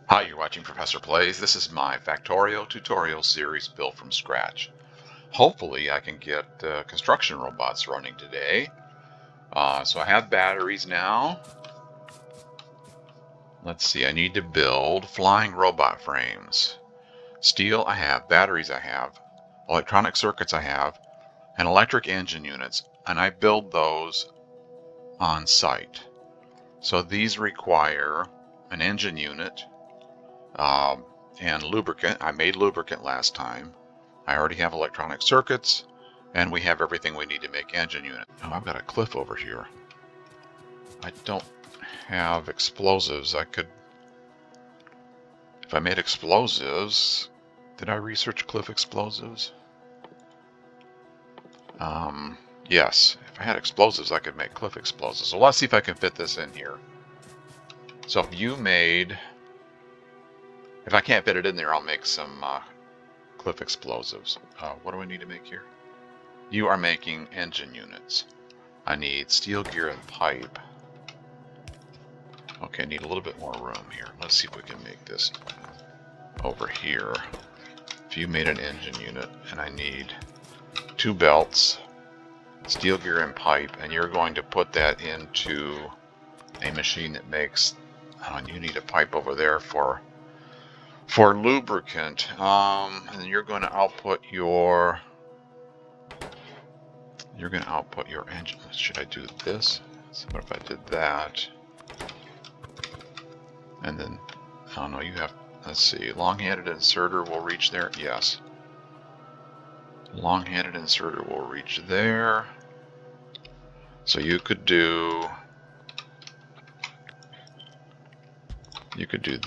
Hi, you're watching Professor Plays. This is my Factorio tutorial series built from scratch. Hopefully I can get construction robots running today. So I have batteries now. Let's see, I need to build flying robot frames. Steel I have, batteries I have, electronic circuits I have, and electric engine units, and I build those on site. So these require an engine unit, and lubricant. I made lubricant last time. I already have electronic circuits, and we have everything we need to make engine unit. Oh, I've got a cliff over here. I don't have explosives. I could, if I made explosives, did I research cliff explosives? Yes, if I had explosives, I could make cliff explosives. So let's see if I can fit this in here. So if I can't fit it in there, I'll make some cliff explosives. What do I need to make here? You are making engine units. I need steel gear and pipe. Okay, I need a little bit more room here. Let's see if we can make this over here. If you made an engine unit, and I need 2 belts, steel gear and pipe, and you're going to put that into a machine that makes, and you need a pipe over there for lubricant, and then you're going to output your engine. Should I do this? So what if I did that? And then, oh no, you have, let's see, long-handed inserter will reach there. Yes. Long-handed inserter will reach there. So you could do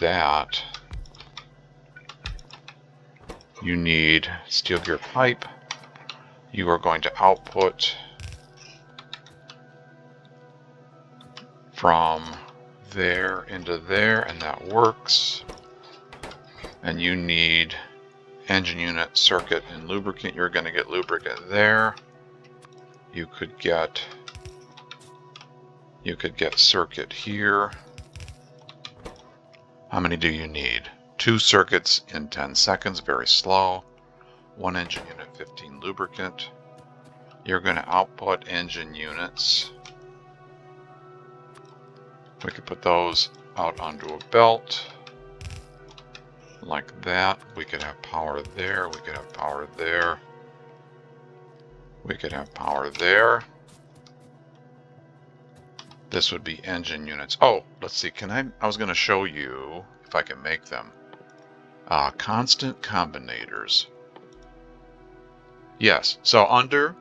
that. You need steel gear pipe. You are going to output from there into there, and that works. And you need engine unit, circuit, and lubricant. You're going to get lubricant there. You could get circuit here. How many do you need? 2 circuits in 10 seconds, very slow. 1 engine unit, 15 lubricant. You're going to output engine units. We could put those out onto a belt like that. We could have power there. We could have power there. We could have power there. This would be engine units. Oh, let's see. I was going to show you if I can make them. Constant combinators. Yes. So under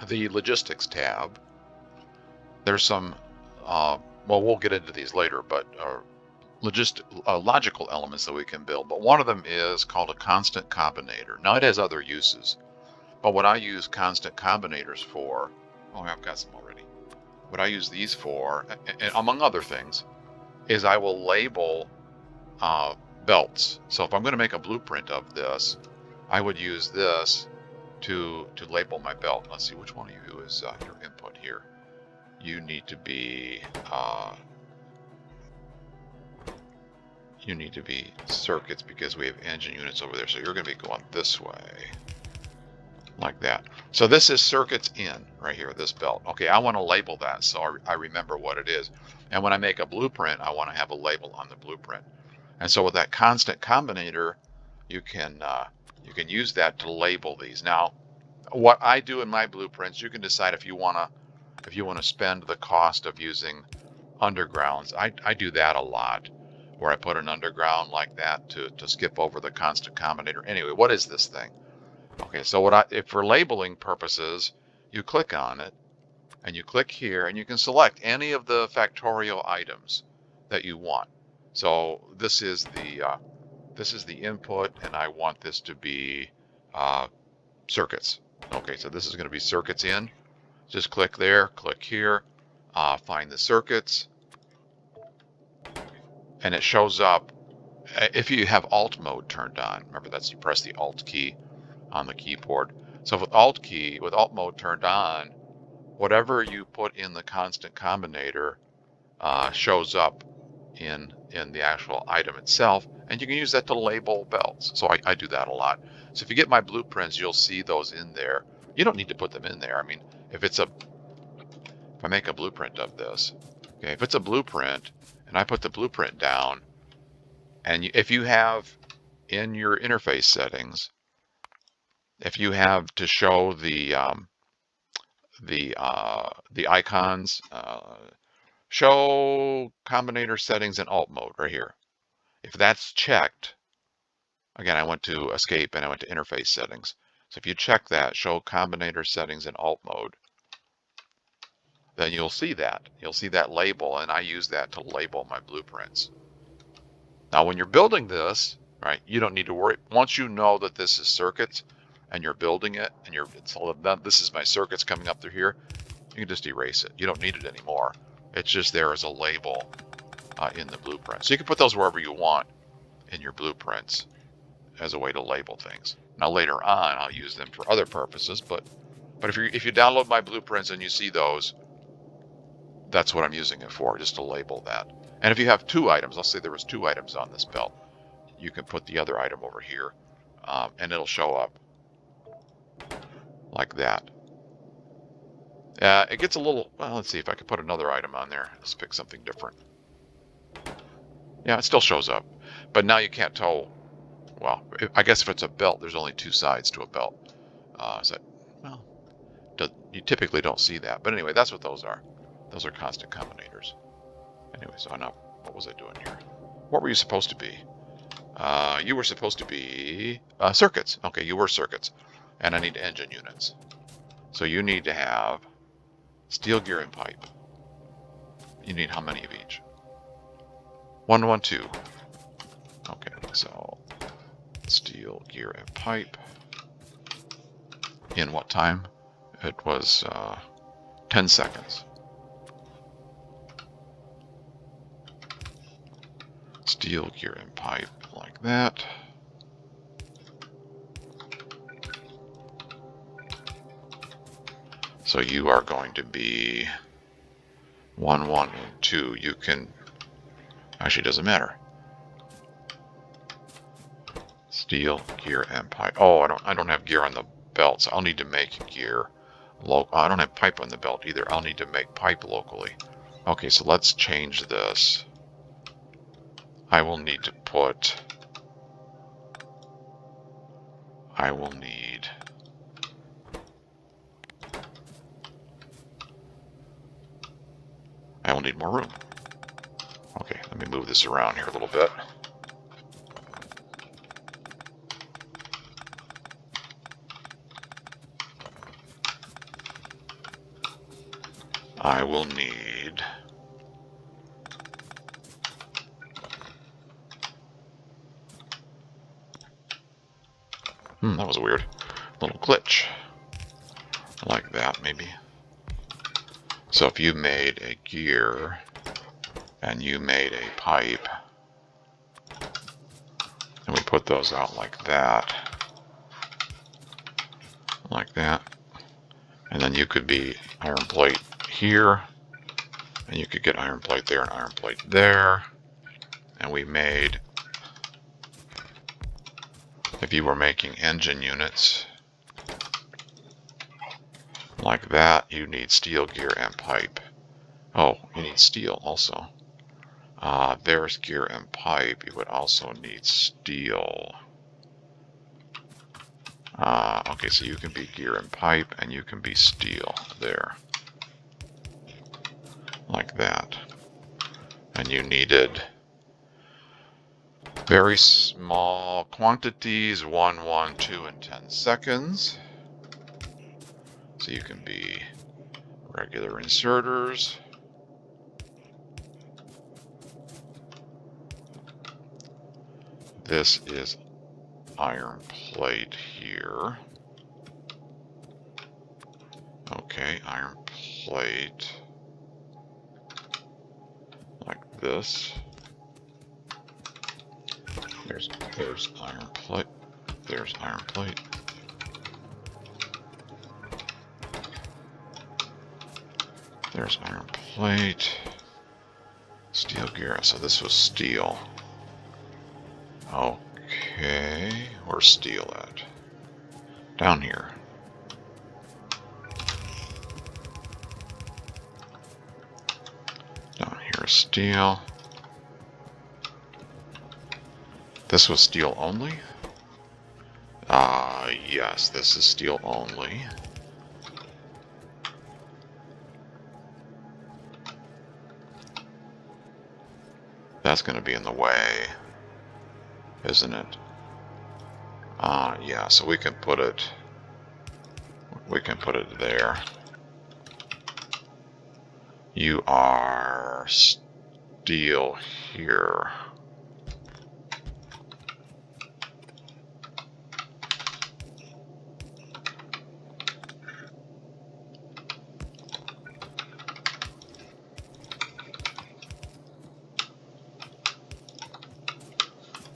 the logistics tab, there's some, well, we'll get into these later, but logical elements that we can build. But one of them is called a constant combinator. Now it has other uses, but what I use constant combinators for, oh, I've got some already. What I use these for, and among other things, is I will label belts. So if I'm going to make a blueprint of this, I would use this to label my belt. Let's see, which one of you is your input here? You need to be circuits, because we have engine units over there. So you're going to be going this way, like that. So this is circuits in right here, this belt. Okay, I want to label that so I remember what it is. And when I make a blueprint, I want to have a label on the blueprint. And so with that constant combinator, you can use that to label these. Now, what I do in my blueprints, you can decide if you want to spend the cost of using undergrounds. I do that a lot, where I put an underground like that to skip over the constant combinator. Anyway, what is this thing? Okay, so if for labeling purposes, you click on it, and you click here, and you can select any of the Factorio items that you want. So this is the input, and I want this to be circuits. Okay, so this is going to be circuits in. Just click there, click here, find the circuits, and it shows up. If you have Alt mode turned on, remember that's, you press the Alt key on the keyboard. So with Alt mode turned on, whatever you put in the constant combinator shows up in in the actual item itself, and you can use that to label belts. So I do that a lot. So if you get my blueprints, you'll see those in there. You don't need to put them in there. I mean, if I make a blueprint of this, okay, if it's a blueprint and I put the blueprint down, and if you have in your interface settings, if you have to show the icons, show combinator settings in alt mode right here. If that's checked, again, I went to escape and I went to interface settings. So if you check that, show combinator settings in alt mode, then you'll see that. You'll see that label, and I use that to label my blueprints. Now, when you're building this, right, you don't need to worry. Once you know that this is circuits and you're building it, and this is my circuits coming up through here, you can just erase it. You don't need it anymore. It's just there as a label in the blueprint. So you can put those wherever you want in your blueprints as a way to label things. Now later on, I'll use them for other purposes, but if you download my blueprints and you see those, that's what I'm using it for, just to label that. And if you have two items, let's say there was two items on this belt, you can put the other item over here, and it'll show up like that. It gets a little, well, let's see if I can put another item on there. Let's pick something different. Yeah, it still shows up, but now you can't tell. Well, I guess if it's a belt, there's only two sides to a belt. Well, you typically don't see that. But anyway, that's what those are. Those are constant combinators. Anyway, so now, what was I doing here? What were you supposed to be? You were supposed to be circuits. Okay, you were circuits. And I need engine units. So you need to have steel, gear, and pipe. You need how many of each? 1, 1, 2. Okay, so steel, gear, and pipe. In what time? It was 10 seconds. Steel, gear, and pipe like that. So you are going to be 1, 1, 2. You can, actually doesn't matter. Steel, gear, and pipe. Oh, I don't have gear on the belts. I'll need to make gear. I don't have pipe on the belt either. I'll need to make pipe locally. Okay, so let's change this. I will need more room. Okay, let me move this around here a little bit. I will need that was a weird little glitch. Like that, maybe. So if you made a gear and you made a pipe, and we put those out like that, and then you could be iron plate here, and you could get iron plate there and iron plate there, and we made, if you were making engine units like that, you need steel, gear, and pipe. Oh, you need steel also. There's gear and pipe. You would also need steel. Okay, so you can be gear and pipe, and you can be steel there. Like that. And you needed very small quantities, 1, 1, 2, and 10 seconds. So you can be regular inserters. This is iron plate here. Okay, iron plate like this. There's iron plate. There's iron plate. There's iron plate. Steel gear. So this was steel. Okay. Where's steel at? Down here. Down here is steel. This was steel only? Yes, this is steel only. That's going to be in the way, isn't it? Yeah, so we can put it there. You are steel here.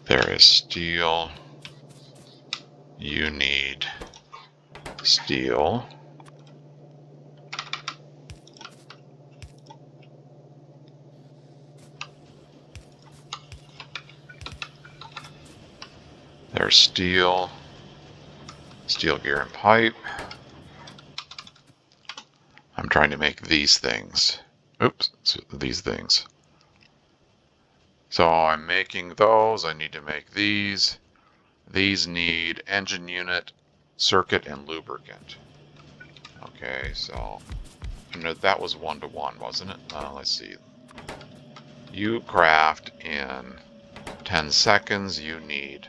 There is steel. You need steel. There's steel. Steel gear and pipe. I'm trying to make these things. Oops, these things. So I'm making those. I need to make these. These need engine unit, circuit, and lubricant. Okay, so that was 1-to-1, wasn't it? Let's see. You craft in 10 seconds. You need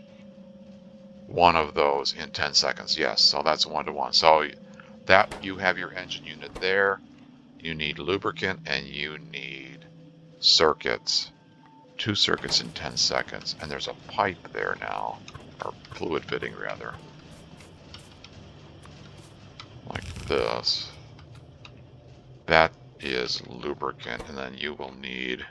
one of those in 10 seconds. Yes, so that's 1-to-1. So that you have your engine unit there. You need lubricant and you need circuits. 2 circuits in 10 seconds. And there's a pipe there now, or fluid fitting rather. Like this. That is lubricant, and then you will need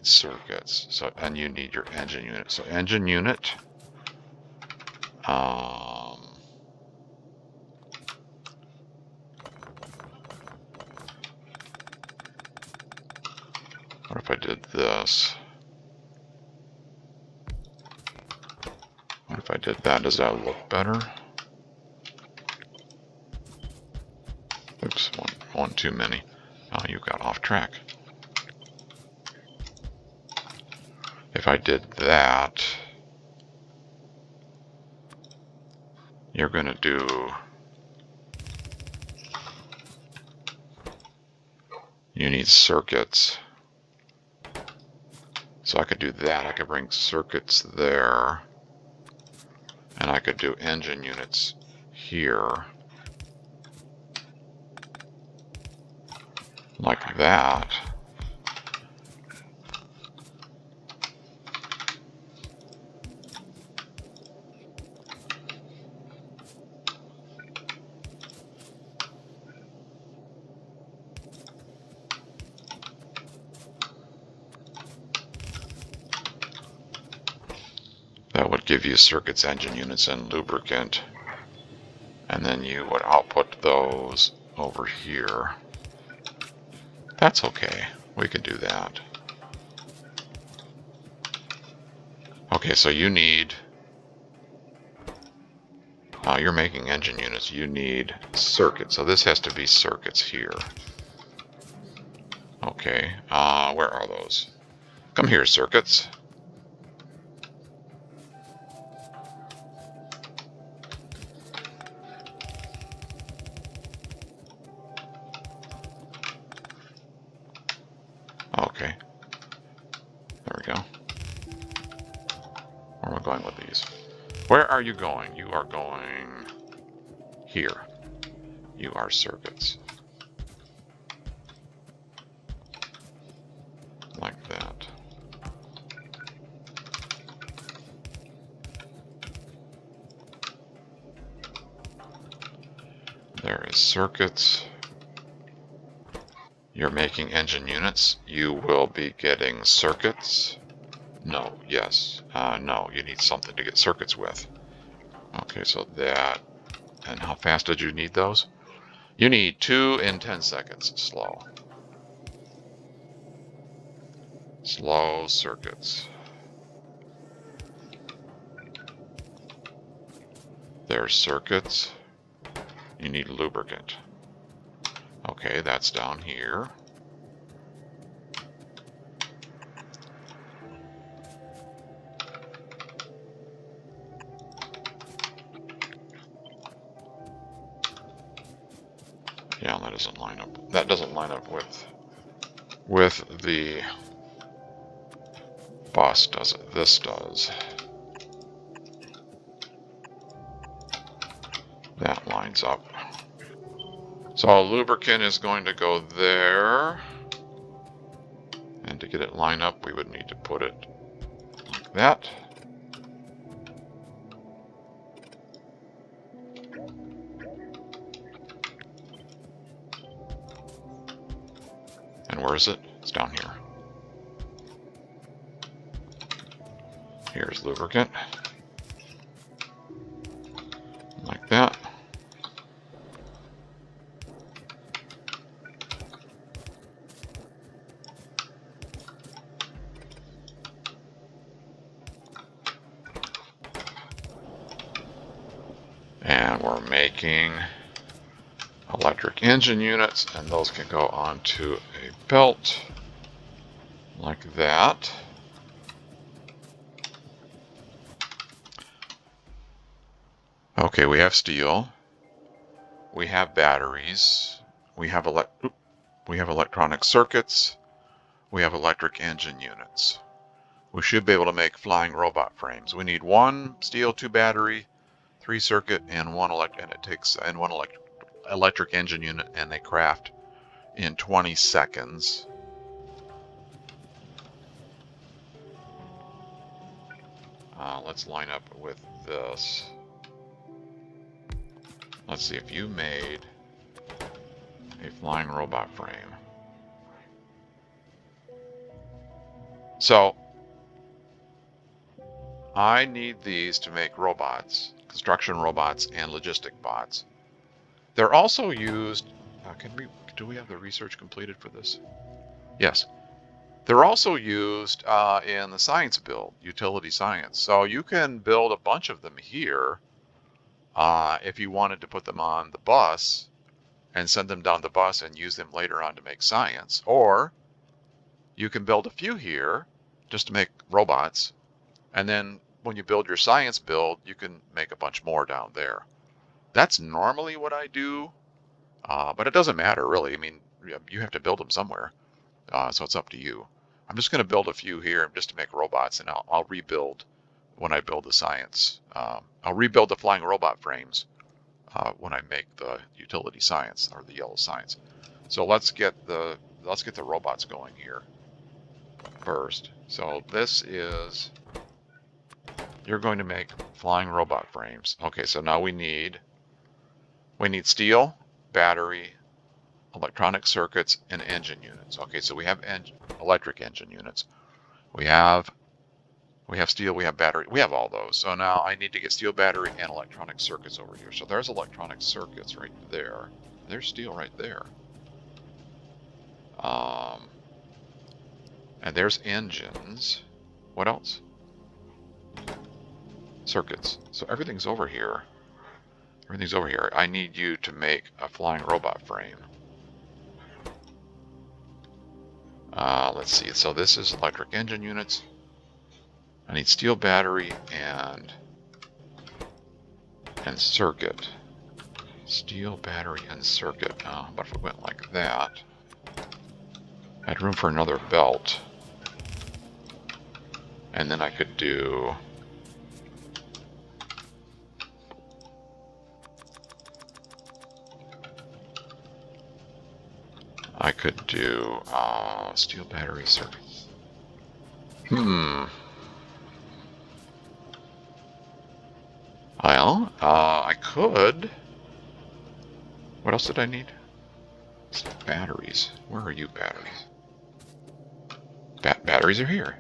circuits. So, and you need your engine unit. So engine unit. What if I did this? What if I did that? Does that look better? Oops, one too many. Oh, you got off track. If I did that, you're going to do... You need circuits. So I could do that. I could bring circuits there. And I could do engine units here. Like that. That would give you circuits, engine units, and lubricant. And then you would output those over here. That's okay. We can do that. Okay, so you need... you're making engine units. You need circuits. So this has to be circuits here. Okay, where are those? Come here, circuits. Okay. There we go. Where am I going with these? Where are you going? You are going here. You are circuits. Like that. There is circuits. You're making engine units. You will be getting circuits. No, yes. No, you need something to get circuits with. Okay, so that. And how fast did you need those? You need 2 in 10 seconds. Slow. Slow circuits. There's circuits. You need lubricant. Okay, that's down here. Yeah, that doesn't line up. That doesn't line up with the bus, does it? This does. That lines up. So lubricant is going to go there. And to get it lined up, we would need to put it like that. And where is it? It's down here. Here's lubricant. Like that. And we're making electric engine units, and those can go onto a belt like that. Okay, we have steel, we have batteries, we have electronic circuits, we have electric engine units. We should be able to make flying robot frames. We need 1 steel, 2 battery, 3 circuit, and one electric engine unit, and they craft in 20 seconds. Let's line up with this. Let's see if you made a flying robot frame. So I need these to make robots, construction robots and logistic bots. They're also used, do we have the research completed for this? Yes. They're also used in the science build, utility science. So you can build a bunch of them here if you wanted to put them on the bus and send them down the bus and use them later on to make science. Or you can build a few here just to make robots. And then when you build your science build, you can make a bunch more down there. That's normally what I do, but it doesn't matter really. I mean, you have to build them somewhere, so it's up to you. I'm just going to build a few here just to make robots, and I'll rebuild when I build the science. I'll rebuild the flying robot frames when I make the utility science or the yellow science. So let's get the robots going here first. So this is, you're going to make flying robot frames. Okay, so now we need steel, battery, electronic circuits, and engine units. Okay, so we have electric engine units. We have steel, we have battery, we have all those. So now I need to get steel, battery, and electronic circuits over here. So there's electronic circuits right there. There's steel right there. And there's engines. What else? Circuits. So everything's over here. Everything's over here. I need you to make a flying robot frame. Let's see. So this is electric engine units. I need steel, battery, and circuit. Steel, battery, and circuit. But if we went like that, I had room for another belt. And then I could do steel, battery, circuits. Well, I could. What else did I need? Batteries. Where are you, batteries? Batteries are here.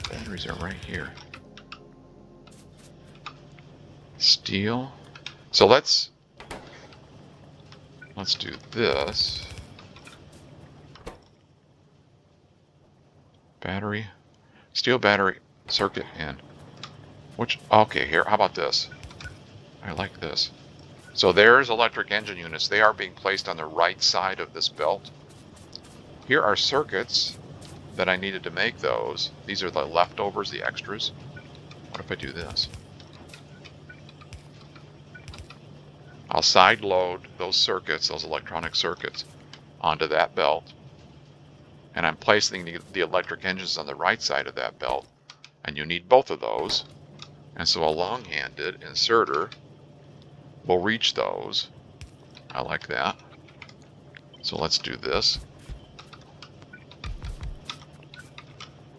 Batteries are right here. Steel. So let's do this. Battery, steel battery, circuit in. Which, okay, here, how about this? I like this. So there's electric engine units. They are being placed on the right side of this belt. Here are circuits that I needed to make those. These are the leftovers, the extras. What if I do this? I'll side load those circuits, those electronic circuits, onto that belt. And I'm placing the electric engines on the right side of that belt. And you need both of those. And so a long-handed inserter will reach those. I like that. So let's do this.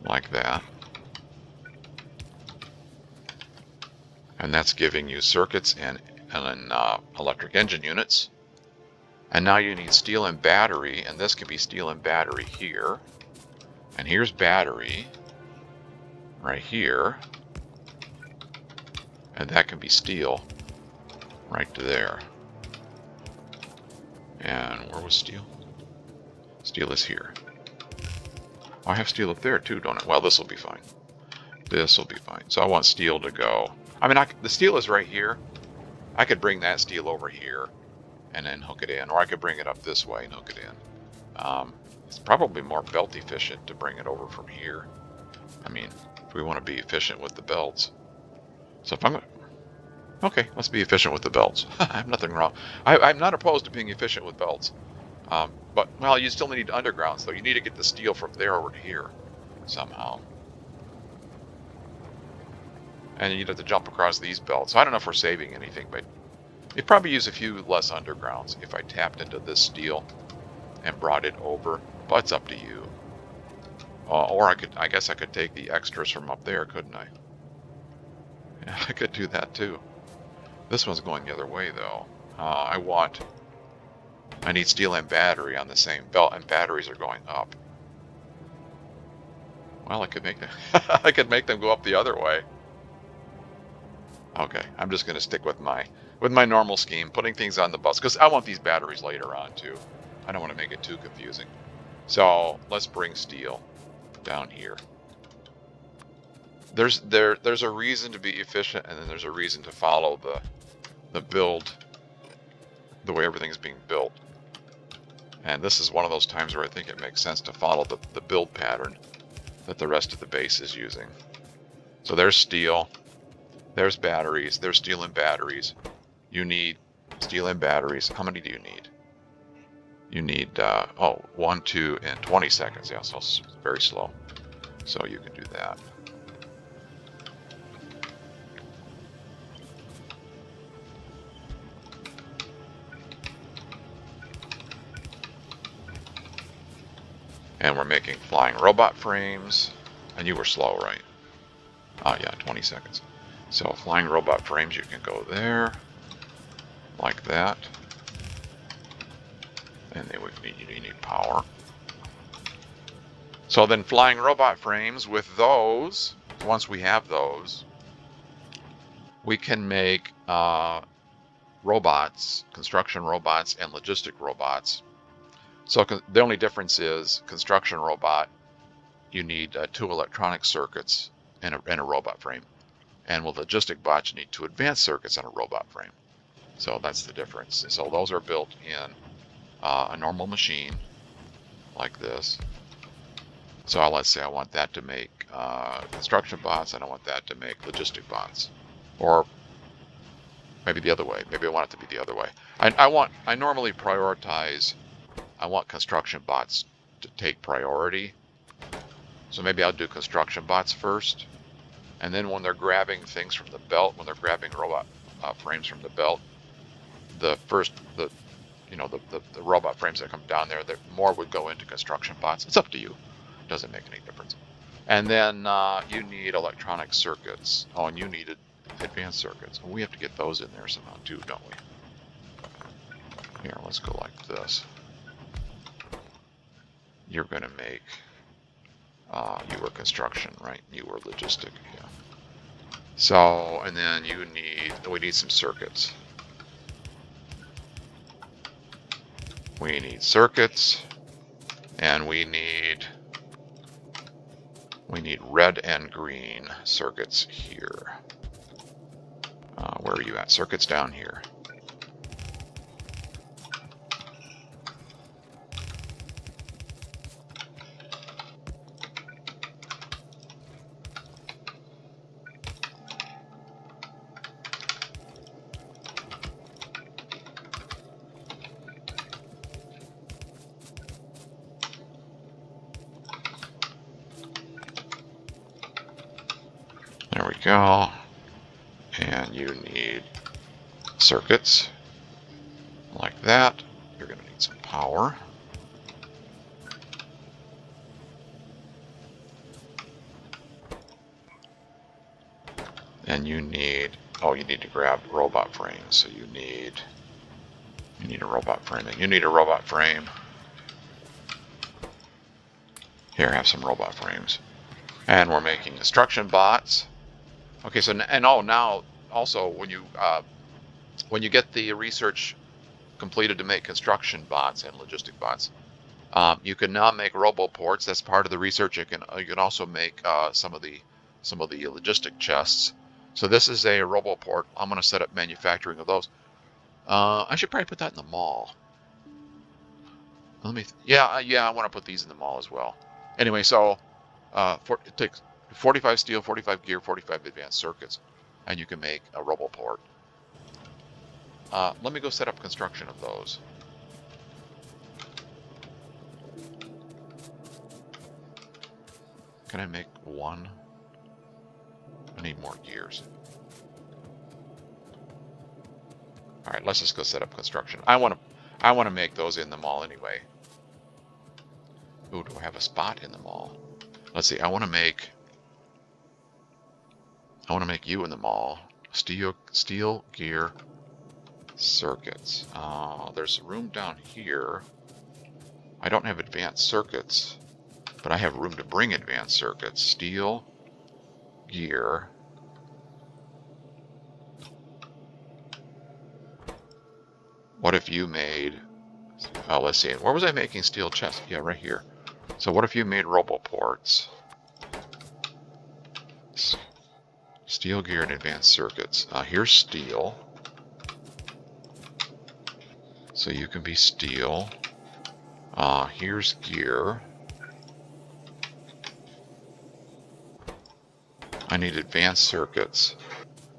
Like that. And that's giving you circuits and electric engine units. And now you need steel and battery, and this can be steel and battery here. And here's battery right here. And that can be steel right to there. And where was steel? Steel is here. I have steel up there too, don't I? Well, this will be fine. This will be fine. So I want steel to go. I mean, the steel is right here. I could bring that steel over here and then hook it in, or I could bring it up this way and hook it in. It's probably more belt efficient to bring it over from here. I mean, if we want to be efficient with the belts. So if I'm okay, let's be efficient with the belts. I have nothing wrong. I'm not opposed to being efficient with belts. But, well, you still need underground, so you need to get the steel from there over to here somehow. And you'd have to jump across these belts. So I don't know if we're saving anything, but you'd probably use a few less undergrounds if I tapped into this steel and brought it over. But it's up to you. Or I guess I could take the extras from up there, couldn't I? Yeah, I could do that too. This one's going the other way though. I need steel and battery on the same belt, and batteries are going up. Well, I could make them, I could make them go up the other way. Okay, I'm just going to stick with my normal scheme, putting things on the bus, because I want these batteries later on too. I don't want to make it too confusing. So let's bring steel down here. There's a reason to be efficient, and then there's a reason to follow the build, the way everything's being built. And this is one of those times where I think it makes sense to follow the build pattern that the rest of the base is using. So there's steel, there's batteries, there's steel and batteries. You need steel and batteries. How many do you need? You need, 1, 2, and 20 seconds. Yeah, so it's very slow. So you can do that. And we're making flying robot frames. And you were slow, right? Oh yeah, 20 seconds. So flying robot frames, you can go there, like that. And then you need power. So then flying robot frames, with those, once we have those, we can make robots, construction robots and logistic robots. So the only difference is construction robot, you need 2 electronic circuits and a robot frame. And with logistic bots, you need 2 advanced circuits and a robot frame. So that's the difference. So those are built in a normal machine like this. So let's say I want that to make construction bots, and I want that to make logistic bots. Or maybe the other way. Maybe I want it to be the other way. I normally prioritize, I want construction bots to take priority. So maybe I'll do construction bots first. And then when they're grabbing things from the belt, when they're grabbing robot frames from the belt, the robot frames that come down there, more would go into construction bots. It's up to you. It doesn't make any difference. And then you need electronic circuits. Oh, and you needed advanced circuits. Well, we have to get those in there somehow too, don't we? Here, let's go like this. You're going to make, you were construction, right? You were logistic, yeah. So, and then we need some circuits. We need circuits, and we need We need red and green circuits here. Where are you at? Circuits down here. There we go. And you need circuits like that. You're going to need some power. And you need, oh, you need to grab robot frames. So you need a robot frame. And you need a robot frame. Here, have some robot frames. And we're making instruction bots. Okay, so, and oh, now also when you get the research completed to make construction bots and logistic bots, you can now make roboports. That's part of the research. You can also make some of the logistic chests. So this is a roboport. I'm going to set up manufacturing of those. I should probably put that in the mall. Let me. Yeah, I want to put these in the mall as well. Anyway, so it takes 45 steel, 45 gear, 45 advanced circuits, and you can make a roboport. Let me go set up construction of those. Can I make one? I need more gears. All right, let's just go set up construction. I want to make those in the mall anyway. Ooh, do I have a spot in the mall? Let's see. I want to make you in the mall. Steel gear circuits. There's room down here. I don't have advanced circuits, but I have room to bring advanced circuits. Steel gear. What if you made, let's see, where was I making steel chests? Yeah, right here. So what if you made roboports? Steel gear and advanced circuits. Here's steel. So you can be steel. Here's gear. I need advanced circuits.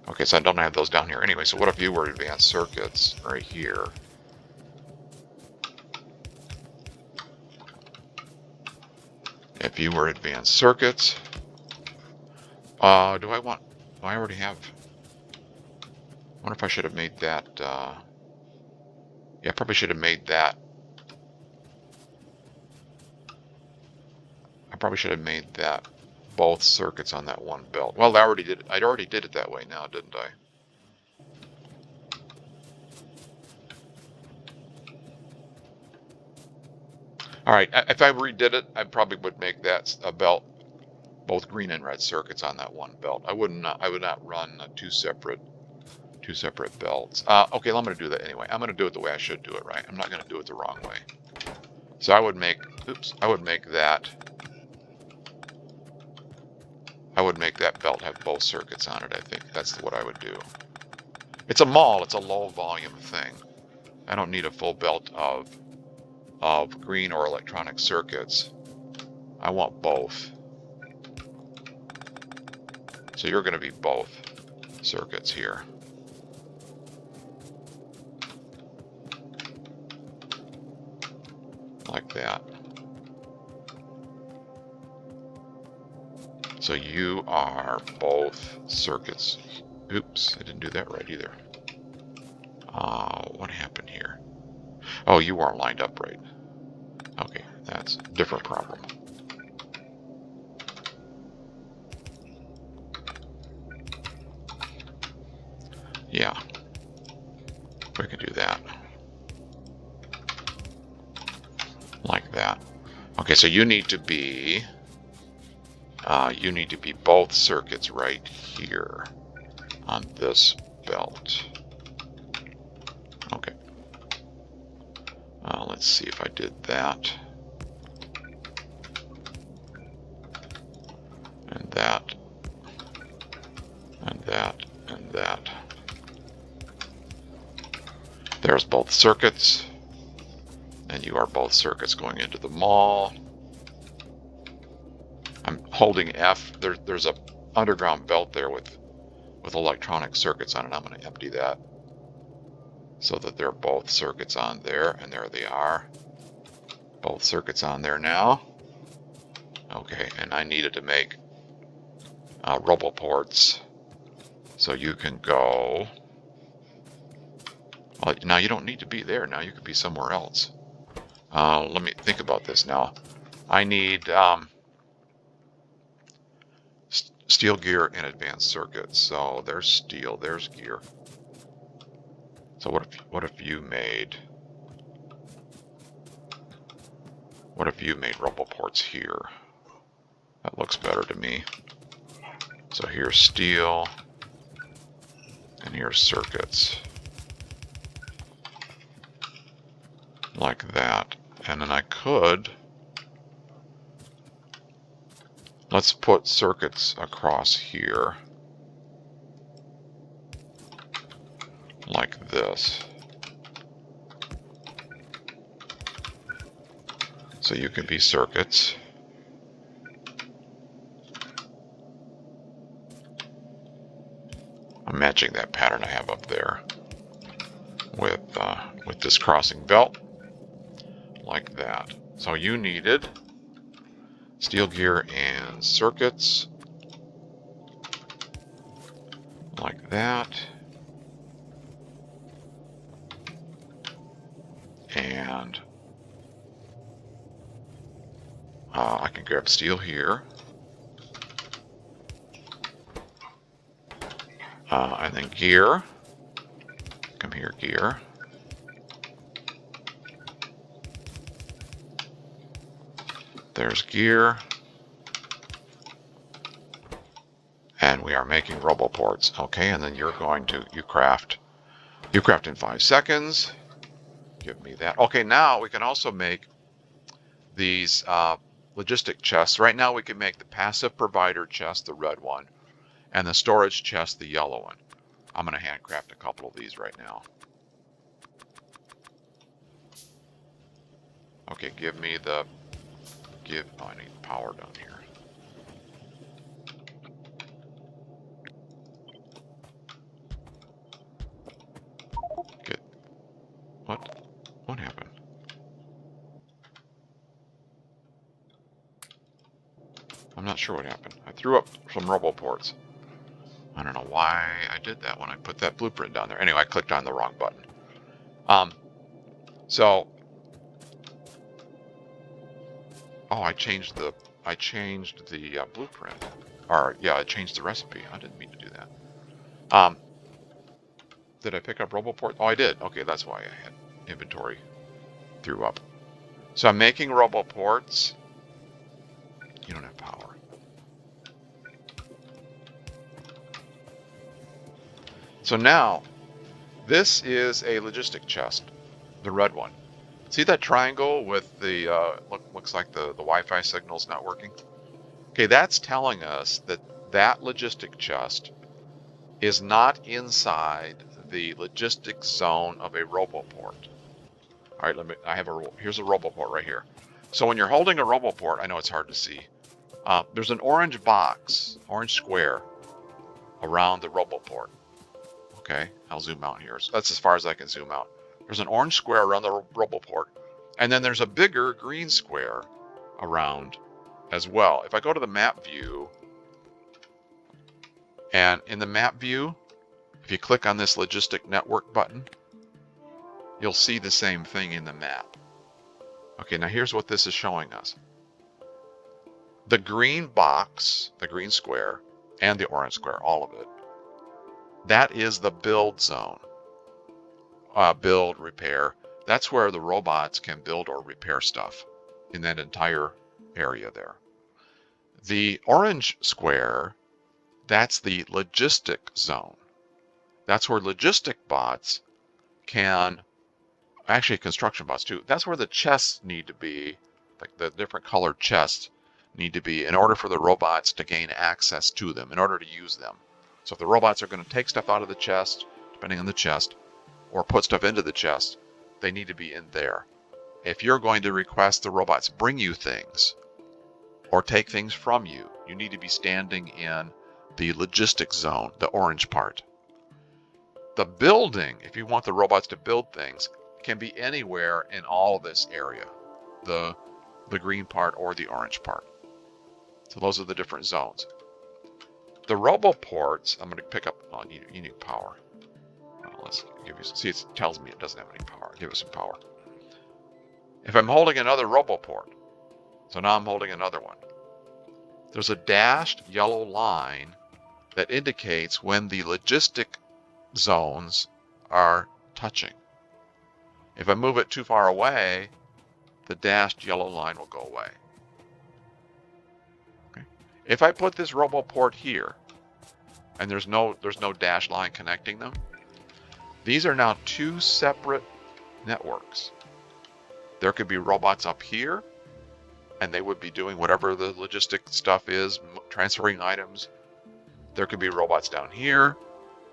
Okay, so I don't have those down here anyway. So what if you were advanced circuits right here? If you were advanced circuits, do I want? Oh, I already have. I wonder if I should have made that. Yeah, I probably should have made that. I probably should have made that both circuits on that one belt. Well, I already did it. I already did it that way now, didn't I? All right. If I redid it, I probably would make that a belt, both green and red circuits on that one belt. I would not run two separate belts. Okay, I'm going to do that anyway. I'm going to do it the way I should do it, right? I'm not going to do it the wrong way. So I would make that. I would make that belt have both circuits on it. I think that's what I would do. It's a mall. It's a low volume thing. I don't need a full belt of green or electronic circuits. I want both. So you're going to be both circuits here. Like that. So you are both circuits. Oops, I didn't do that right either. What happened here? Oh, you weren't lined up right. Okay, that's a different problem. Yeah, we can do that. Like that. Okay, so you need to be both circuits right here on this belt. Okay. Let's see if I did that. that, and that, and that. There's both circuits, and you are both circuits going into the mall. I'm holding F. There's a underground belt there with electronic circuits on it. I'm going to empty that so that they're both circuits on there, and there they are. Both circuits on there now. Okay, and I needed to make roboports so you can go. Well, now you don't need to be there. Now you could be somewhere else. Let me think about this now. I need steel gear and advanced circuits. So there's steel, there's gear. So what if you made roboports here? That looks better to me. So here's steel, and here's circuits. Like that. And then I could, let's put circuits across here. Like this. So you can be circuits. I'm matching that pattern I have up there with this crossing belt. Like that. So you needed steel gear and circuits. Like that. And I can grab steel here. And then gear. Come here, gear. There's gear. And we are making roboports. Okay, and then you're going to, you craft in 5 seconds. Give me that. Okay, now we can also make these logistic chests. Right now we can make the passive provider chest, the red one, and the storage chest, the yellow one. I'm going to handcraft a couple of these right now. Okay, oh, I need power down here. What happened? I'm not sure what happened. I threw up some roboports. I don't know why I did that when I put that blueprint down there. Anyway, I clicked on the wrong button. I changed the blueprint. Or yeah, I changed the recipe. I didn't mean to do that. Did I pick up roboport? Oh, I did. Okay, that's why I had inventory threw up. So I'm making roboports. You don't have power. So now, this is a logistic chest, the red one. See that triangle with the, looks like the Wi-Fi signal's not working? Okay, that's telling us that logistic chest is not inside the logistic zone of a roboport. All right, here's a roboport right here. So when you're holding a roboport, I know it's hard to see. There's an orange box, orange square around the roboport. Okay, I'll zoom out here. So that's as far as I can zoom out. There's an orange square around the roboport, and then there's a bigger green square around as well. If I go to the map view, and in the map view, if you click on this logistic network button, you'll see the same thing in the map. Okay, now here's what this is showing us. The green box, the green square, and the orange square, all of it, that is the build zone. Build, repair. That's where the robots can build or repair stuff in that entire area there. The orange square, that's the logistic zone. That's where logistic bots can, actually construction bots too, that's where the chests need to be, like the different colored chests. need to be in order for the robots to gain access to them, in order to use them. So if the robots are going to take stuff out of the chest, depending on the chest, or put stuff into the chest, they need to be in there. If you're going to request the robots bring you things or take things from you, you need to be standing in the logistics zone, the orange part. The building, if you want the robots to build things, can be anywhere in all of this area, the green part or the orange part. So those are the different zones. The roboports, I'm going to pick up, oh, you need power. Let's give you, see, it tells me it doesn't have any power. Give it some power. If I'm holding another roboport, so now I'm holding another one, there's a dashed yellow line that indicates when the logistic zones are touching. If I move it too far away, the dashed yellow line will go away. Okay. If I put this roboport here, and there's no dashed line connecting them, these are now two separate networks. There could be robots up here, and they would be doing whatever the logistic stuff is, transferring items. There could be robots down here.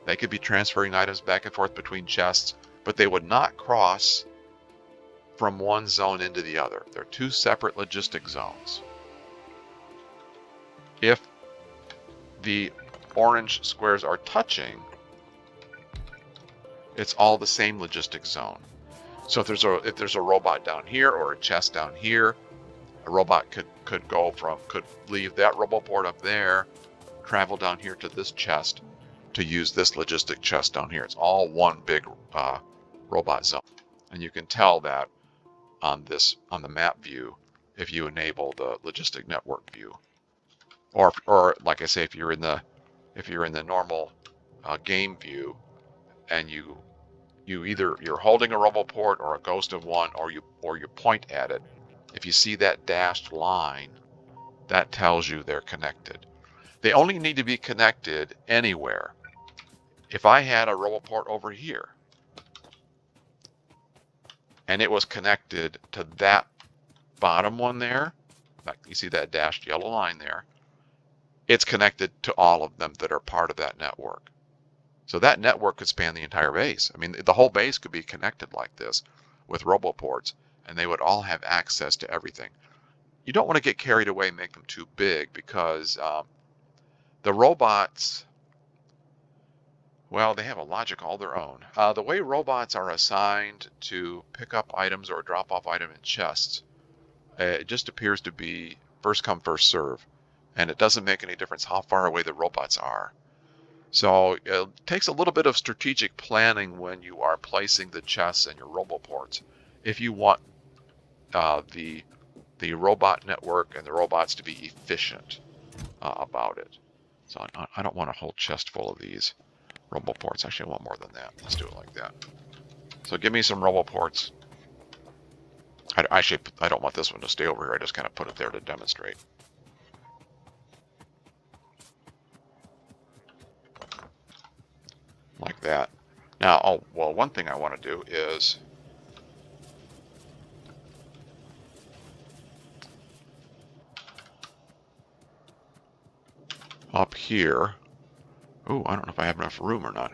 They could be transferring items back and forth between chests, but they would not cross from one zone into the other. They're two separate logistic zones. If the orange squares are touching, it's all the same logistic zone. So if there's a robot down here or a chest down here, a robot could leave that roboport up there, travel down here to this chest to use this logistic chest down here. It's all one big robot zone. And you can tell that on the map view if you enable the logistic network view. Or like I say, if you're in the normal game view and you're holding a roboport or a ghost of one, or you point at it, if you see that dashed line, that tells you they're connected. They only need to be connected anywhere. If I had a roboport over here and it was connected to that bottom one there, like you see that dashed yellow line there, it's connected to all of them that are part of that network. So that network could span the entire base. I mean, the whole base could be connected like this with roboports, and they would all have access to everything. You don't want to get carried away and make them too big, because the robots, well, they have a logic all their own. The way robots are assigned to pick up items or drop off items in chests, it just appears to be first come, first serve. And it doesn't make any difference how far away the robots are. So it takes a little bit of strategic planning when you are placing the chests and your roboports, if you want the robot network and the robots to be efficient about it. So I don't want a whole chest full of these roboports. Actually, I want more than that. Let's do it like that. So give me some roboports. I don't want this one to stay over here. I just kind of put it there to demonstrate. Like that. Now, well, one thing I want to do is up here. Oh, I don't know if I have enough room or not.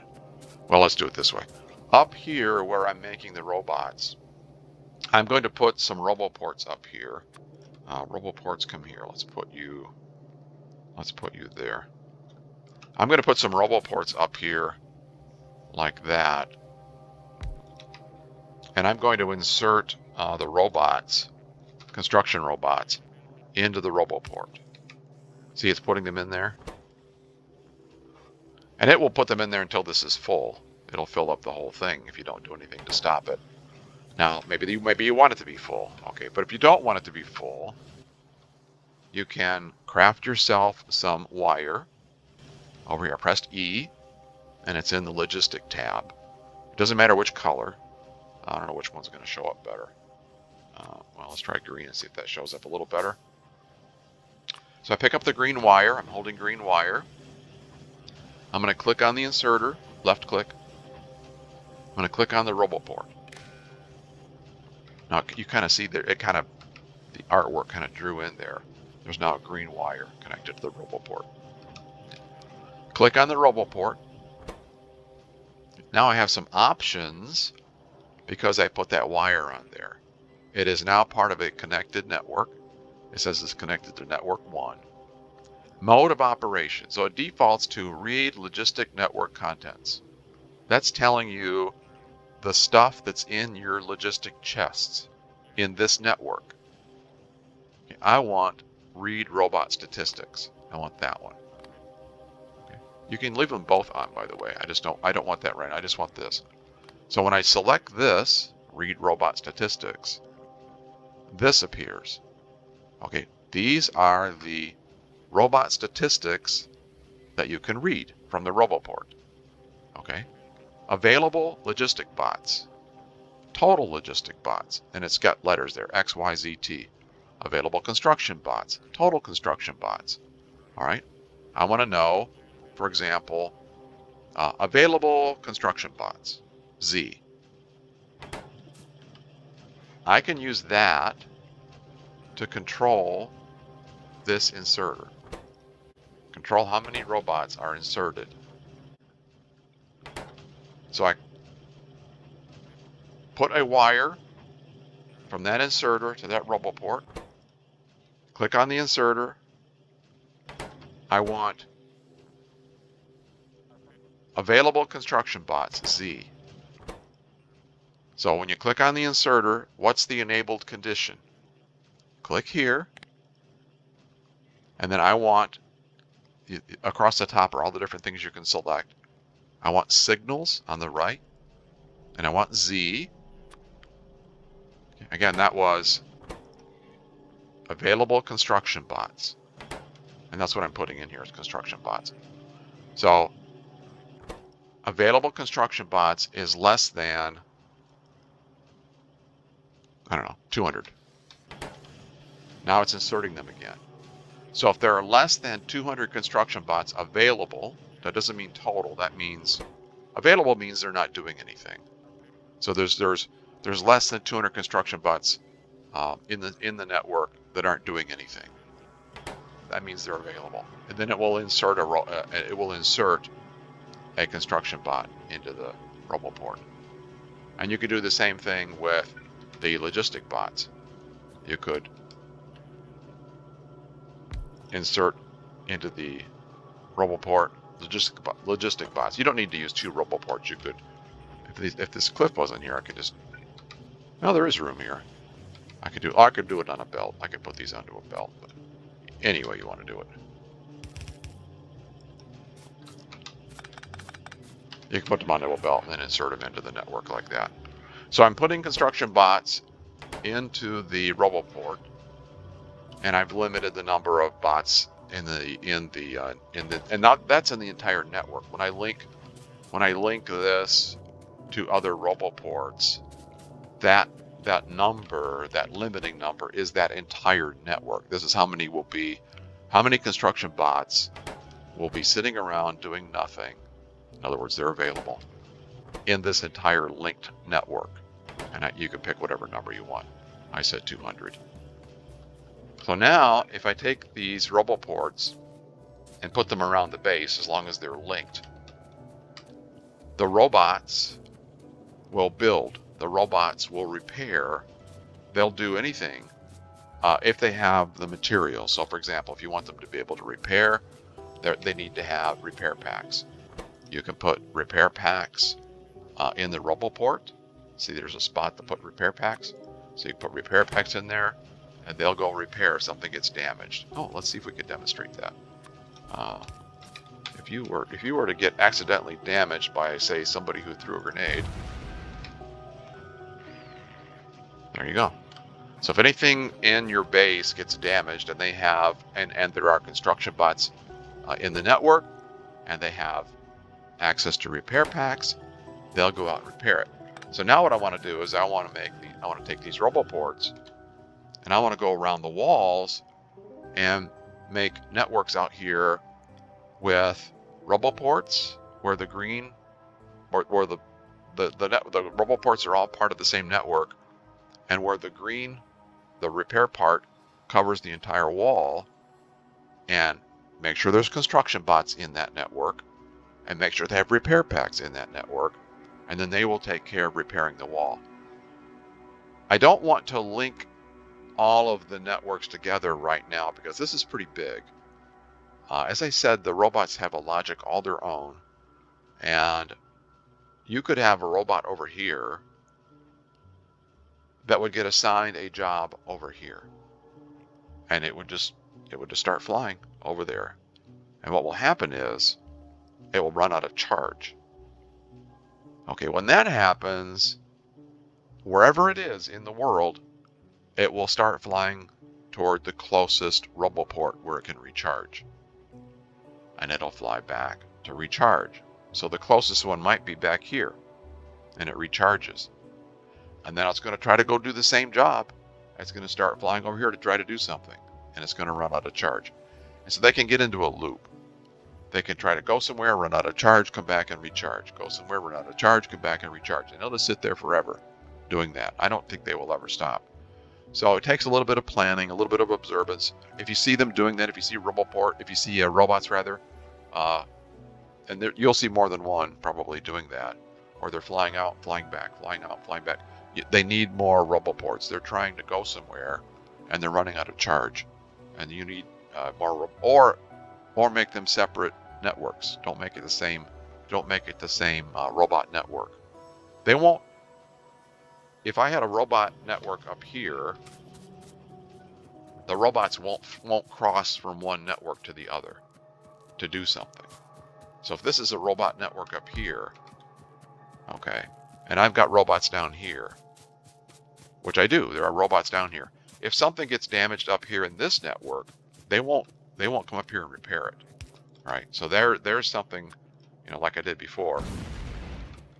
Well, let's do it this way. Up here where I'm making the robots, I'm going to put some roboports up here. Roboports, come here. Let's put you there. I'm going to put some roboports up here like that. And I'm going to insert the robots, construction robots, into the roboport. See, it's putting them in there. And it will put them in there until this is full. It'll fill up the whole thing if you don't do anything to stop it. Now, maybe you want it to be full. Okay, but if you don't want it to be full, you can craft yourself some wire. Over here, I pressed E, and it's in the logistic tab. It doesn't matter which color. I don't know which one's going to show up better. Well, let's try green and see if that shows up a little better. So I pick up the green wire. I'm holding green wire. I'm going to click on the inserter, left click. I'm going to click on the roboport. Now you kind of see there, the artwork kind of drew in there. There's now a green wire connected to the RoboPort. Click on the RoboPort. Now I have some options because I put that wire on there. It is now part of a connected network. It says it's connected to network 1. Mode of operation. So it defaults to read logistic network contents. That's telling you the stuff that's in your logistic chests in this network. Okay, I want read robot statistics. I want that one. Okay. You can leave them both on, by the way. I don't want that right now. I just want this. So when I select this, read robot statistics, this appears. Okay, these are the robot statistics that you can read from the RoboPort. Okay, available logistic bots, total logistic bots, and it's got letters there, X, Y, Z, T. Available construction bots, total construction bots. All right, I want to know, for example, available construction bots, Z. I can use that to control this inserter. Control how many robots are inserted. So I put a wire from that inserter to that RoboPort. Click on the inserter. I want available construction bots, Z. So when you click on the inserter, what's the enabled condition? Click here. And then I want, across the top are all the different things you can select. I want signals on the right. And I want Z. Again, that was available construction bots. And that's what I'm putting in here is construction bots. So available construction bots is less than, I don't know, 200. Now it's inserting them again. So if there are less than 200 construction bots available, that doesn't mean total. That means available means they're not doing anything. So there's less than 200 construction bots in the network that aren't doing anything. That means they're available, and then it will insert a construction bot into the RoboPort. And you could do the same thing with the logistic bots. You could insert into the RoboPort logistic bots. You don't need to use 2 RoboPorts. You could, if this cliff wasn't here, I could just. No, there is room here. I could do it on a belt. I could put these onto a belt. But any way you want to do it, you can put them onto a belt and then insert them into the network like that. So I'm putting construction bots into the RoboPort, and I've limited the number of bots and that's in the entire network. When I link this to other RoboPorts, that limiting number is that entire network. This is how many construction bots will be sitting around doing nothing. In other words, they're available in this entire linked network. And you can pick whatever number you want. I said 200. So now, if I take these RoboPorts and put them around the base, as long as they're linked, the robots will build. The robots will repair. They'll do anything if they have the material. So, for example, if you want them to be able to repair, they need to have repair packs. You can put repair packs in the RoboPort. See, there's a spot to put repair packs. So you put repair packs in there, and they'll go repair if something gets damaged. Oh, let's see if we can demonstrate that. If you were to get accidentally damaged by, say, somebody who threw a grenade, there you go. So if anything in your base gets damaged, and there are construction bots in the network, and they have access to repair packs, they'll go out and repair it. So now what I want to do is I want to take these RoboPorts, and I want to go around the walls and make networks out here with RoboPorts where the green or the RoboPorts are all part of the same network, and where the green, the repair part, covers the entire wall, and make sure there's construction bots in that network, and make sure they have repair packs in that network, and then they will take care of repairing the wall. I don't want to link all of the networks together right now because this is pretty big. As I said, the robots have a logic all their own, and you could have a robot over here that would get assigned a job over here, and it would just start flying over there. And what will happen is it will run out of charge. Okay, when that happens, wherever it is in the world, it will start flying toward the closest roboport where it can recharge. And it'll fly back to recharge. So the closest one might be back here, and it recharges. And then it's going to try to go do the same job. It's going to start flying over here to try to do something, and it's going to run out of charge. And so they can get into a loop. They can try to go somewhere, run out of charge, come back and recharge. Go somewhere, run out of charge, come back and recharge. And they'll just sit there forever doing that. I don't think they will ever stop. So it takes a little bit of planning, a little bit of observance. If you see them doing that, if you see robots rather, and you'll see more than one probably doing that, or they're flying out, flying back, flying out, flying back. They need more roboports. They're trying to go somewhere, and they're running out of charge, and you need more, or make them separate networks. Don't make it the same. Don't make it the same robot network. They won't. If I had a robot network up here, the robots won't cross from one network to the other to do something. So if this is a robot network up here, okay, and I've got robots down here, which I do, there are robots down here. If something gets damaged up here in this network, they won't come up here and repair it, right? So there's something, like I did before.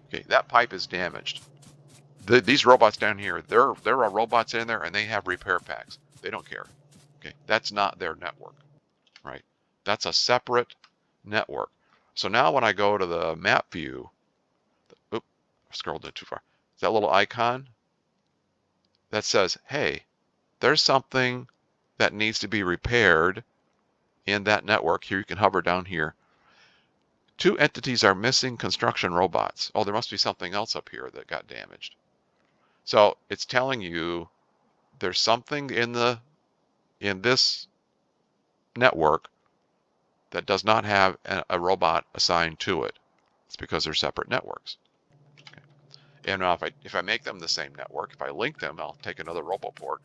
Okay, that pipe is damaged. These robots down here, there are robots in there, and they have repair packs. They don't care. Okay, that's not their network, right? That's a separate network. So now when I go to the map view, I scrolled it too far. That little icon that says, hey, there's something that needs to be repaired in that network. Here you can hover down here. 2 entities are missing construction robots. Oh, there must be something else up here that got damaged. So it's telling you there's something in this network that does not have a robot assigned to it. It's because they're separate networks. Okay. And now if I make them the same network, if I link them, I'll take another roboport,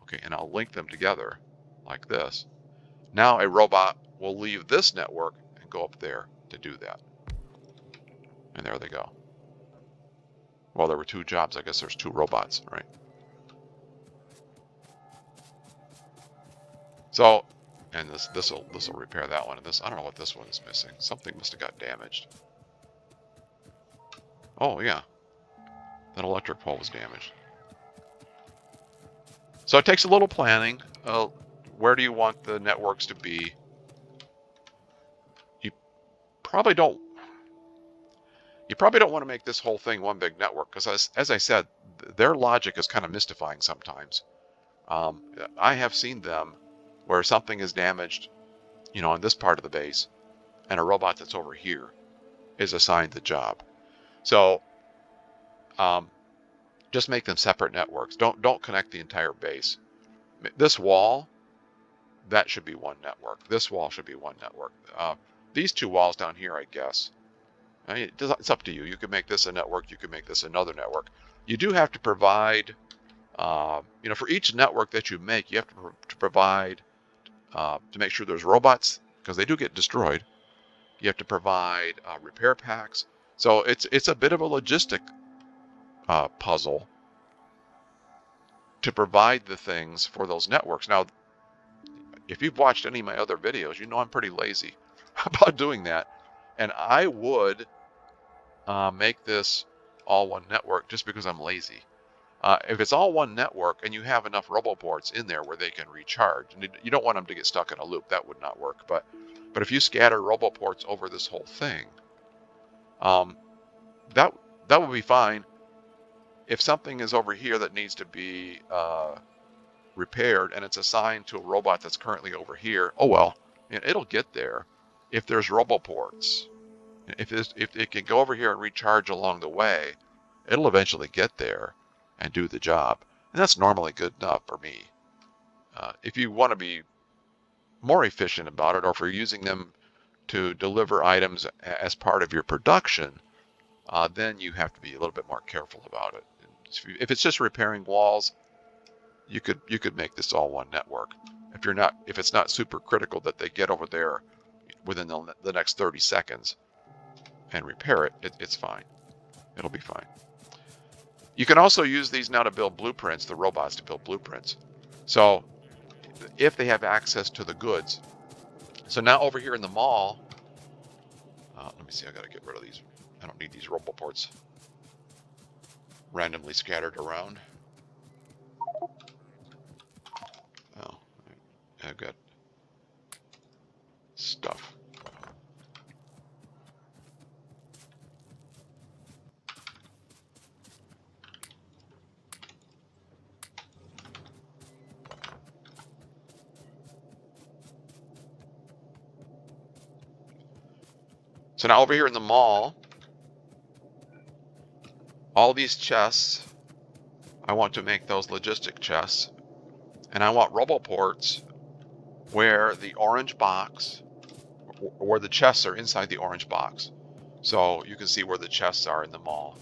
okay, and I'll link them together like this. Now a robot will leave this network and go up there to do that. And there they go. Well, there were 2 jobs. I guess there's 2 robots, right? So, and this will repair that one. And this, I don't know what this one is missing. Something must have got damaged. Oh yeah, that electric pole was damaged. So it takes a little planning. Where do you want the networks to be? You probably don't want to make this whole thing one big network, because as I said, their logic is kind of mystifying sometimes. I have seen them where something is damaged, on this part of the base, and a robot that's over here is assigned the job. So just make them separate networks. Don't connect the entire base. This wall, that should be one network. This wall should be one network. These 2 walls down here, I guess. I mean, it's up to you. You can make this a network. You can make this another network. You do have to provide, for each network that you make, you have to provide, to make sure there's robots, because they do get destroyed. You have to provide repair packs. So it's a bit of a logistic puzzle to provide the things for those networks. Now, if you've watched any of my other videos, you know I'm pretty lazy about doing that. And I would make this all one network just because I'm lazy. If it's all one network and you have enough roboports in there where they can recharge, and you don't want them to get stuck in a loop, that would not work. But if you scatter roboports over this whole thing, that would be fine. If something is over here that needs to be repaired and it's assigned to a robot that's currently over here, oh well, and it'll get there if there's roboports. If it can go over here and recharge along the way, it'll eventually get there and do the job. And that's normally good enough for me. If you want to be more efficient about it, or if you're using them to deliver items as part of your production, then you have to be a little bit more careful about it. If it's just repairing walls, you could make this all one network. If it's not super critical that they get over there within the next 30 seconds and repair it, it's fine. It'll be fine. You can also use these now to build blueprints, the robots to build blueprints. So if they have access to the goods. So now over here in the mall, let me see, I gotta get rid of these. I don't need these roboports randomly scattered around. Oh, I've got stuff. So now over here in the mall, all these chests, I want to make those logistic chests, and I want roboports where the orange box, where the chests are inside the orange box. So you can see where the chests are in the mall,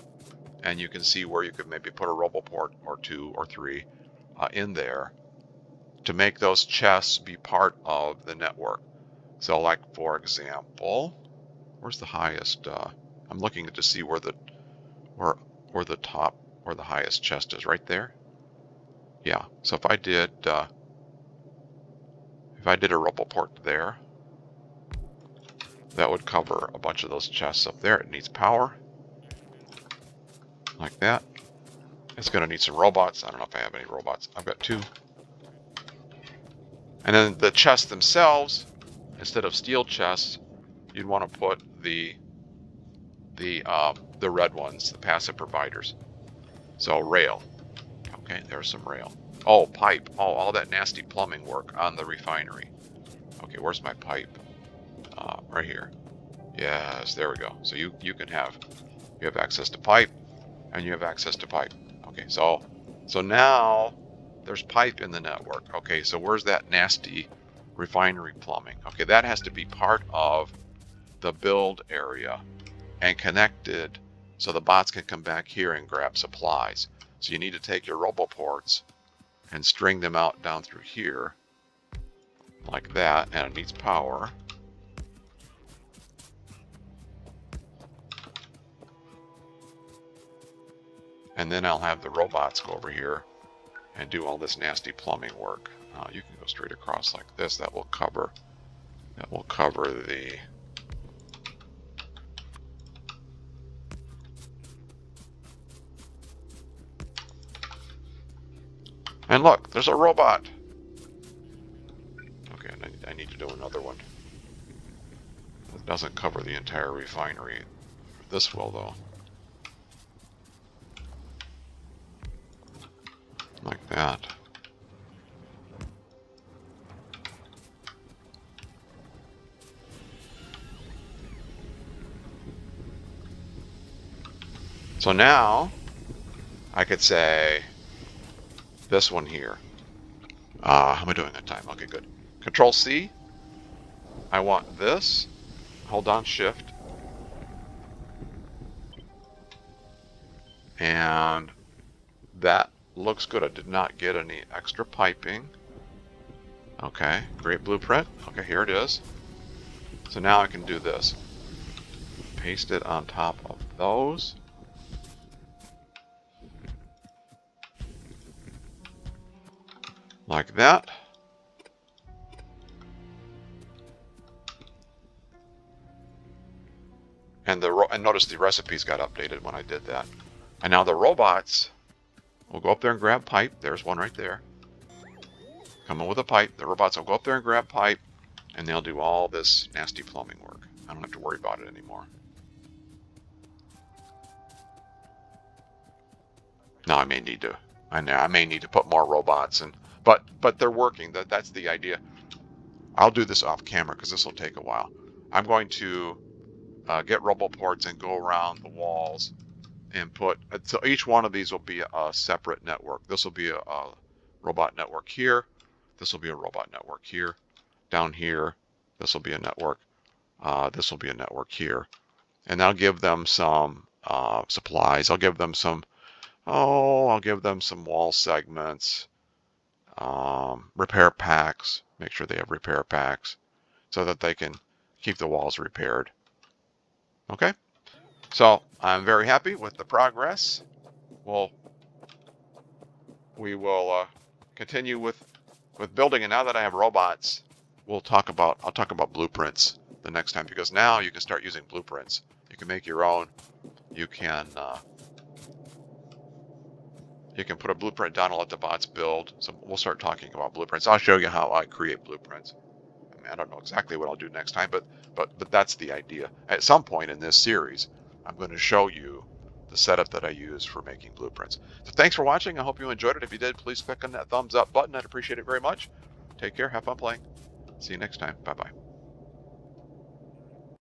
and you can see where you could maybe put a roboport or 2 or 3 in there to make those chests be part of the network. So like, for example, where's the highest? I'm looking to see where the top, where the highest chest is. Right there. Yeah. So if I did a roboport there, that would cover a bunch of those chests up there. It needs power, like that. It's going to need some robots. I don't know if I have any robots. I've got 2. And then the chests themselves, instead of steel chests, you'd want to put the red ones, the passive providers. So rail. Okay, there's some rail. Oh, pipe. Oh, all that nasty plumbing work on the refinery. Okay, where's my pipe? Right here. Yes, there we go. So you have access to pipe, and you have access to pipe. Okay, so now there's pipe in the network. Okay, so where's that nasty refinery plumbing? Okay, that has to be part of the build area and connected so the bots can come back here and grab supplies. So you need to take your roboports and string them out down through here like that, and it needs power. And then I'll have the robots go over here and do all this nasty plumbing work. You can go straight across like this. That will cover the and look, there's a robot. Okay, I need to do another one. It doesn't cover the entire refinery. This will, though. Like that. So now I could say this one here. How am I doing that time? Okay, good. Control C. I want this. Hold down Shift. And that looks good. I did not get any extra piping. Okay, great blueprint. Okay, here it is. So now I can do this. Paste it on top of those. Like that. And notice the recipes got updated when I did that. And now the robots will go up there and grab pipe. There's one right there. Coming with a pipe. The robots will go up there and grab pipe, and they'll do all this nasty plumbing work. I don't have to worry about it anymore. Now I may need to put more robots in, but they're working. That's the idea. I'll do this off camera because this will take a while. I'm going to get RoboPorts and go around the walls and put, so each one of these will be a separate network. This will be a robot network here. This will be a robot network here. Down here, this will be a network. This will be a network here. And I'll give them some supplies. I'll give them some, I'll give them some wall segments, repair packs. Make sure they have repair packs so that they can keep the walls repaired. Okay, so I'm very happy with the progress. We will continue with building, and now that I have robots, I'll talk about blueprints the next time, because now you can start using blueprints. You can make your own. You can put a blueprint down and let the bots build. So we'll start talking about blueprints. I'll show you how I create blueprints. I don't know exactly what I'll do next time, but that's the idea. At some point in this series, I'm going to show you the setup that I use for making blueprints. So thanks for watching. I hope you enjoyed it. If you did, please click on that thumbs up button. I'd appreciate it very much. Take care. Have fun playing. See you next time. Bye-bye.